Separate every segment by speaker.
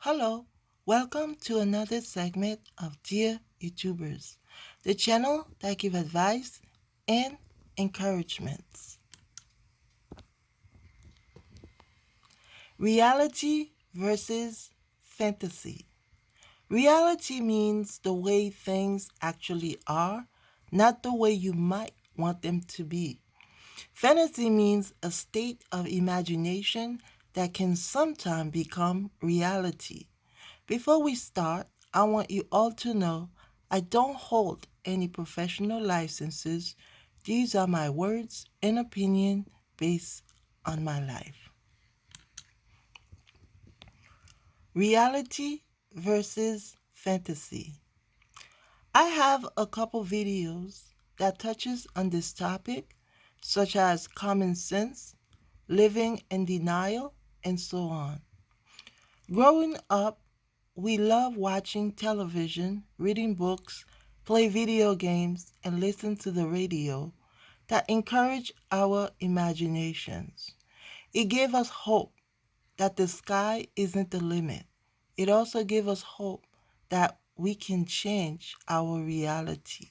Speaker 1: Hello, welcome to another segment of Dear YouTubers, the channel that gives advice and encouragements. Reality versus fantasy. Reality means the way things actually are, not the way you might want them to be. Fantasy means a state of imagination that can sometimes become reality. Before we start, I want you all to know I don't hold any professional licenses. These are my words and opinion based on my life. Reality versus fantasy. I have a couple videos that touches on this topic, such as common sense, living in denial, and so on. Growing up, we love watching television, reading books, play video games, and listen to the radio that encourage our imaginations. It gave us hope that the sky isn't the limit. It also gave us hope that we can change our reality.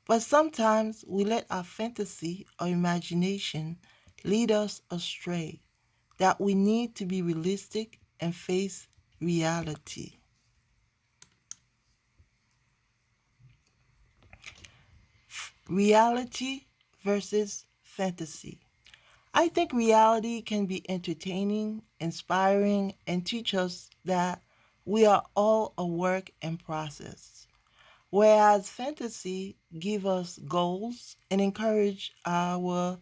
Speaker 1: But sometimes we let our fantasy or imagination lead us astray, that we need to be realistic and face reality. Reality versus fantasy. I think reality can be entertaining, inspiring, and teach us that we are all a work in process. Whereas fantasy give us goals and encourage our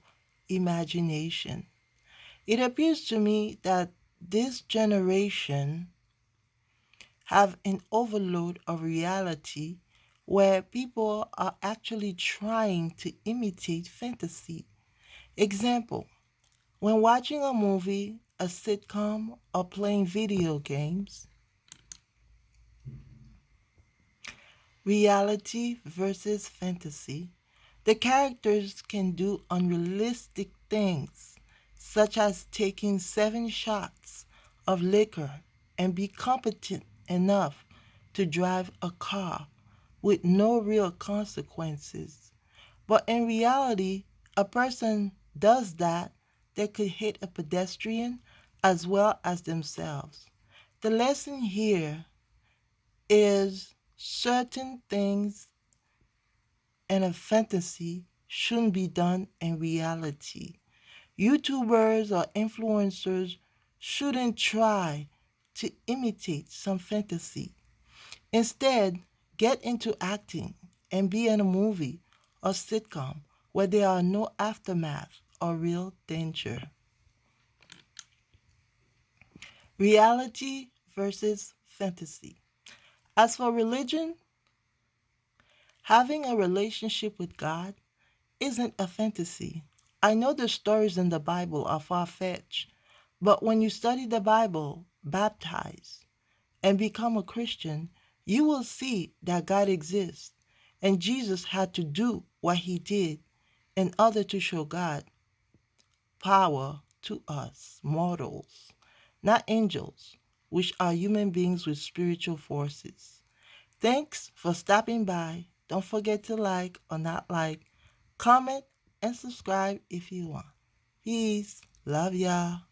Speaker 1: imagination. It appears to me that this generation have an overload of reality where people are actually trying to imitate fantasy. Example, when watching a movie, a sitcom, or playing video games, reality versus fantasy, the characters can do unrealistic things, such as taking 7 shots of liquor and be competent enough to drive a car with no real consequences. But in reality, a person does that, they could hit a pedestrian as well as themselves. The lesson here is certain things in a fantasy shouldn't be done in reality. YouTubers or influencers shouldn't try to imitate some fantasy. Instead, get into acting and be in a movie or sitcom where there are no aftermath or real danger. Reality versus fantasy. As for religion, having a relationship with God isn't a fantasy. I know the stories in the Bible are far-fetched, but when you study the Bible, baptize, and become a Christian, you will see that God exists and Jesus had to do what he did in order to show God power to us, mortals, not angels, which are human beings with spiritual forces. Thanks for stopping by. Don't forget to like or not like, comment, and subscribe if you want. Peace. Love y'all.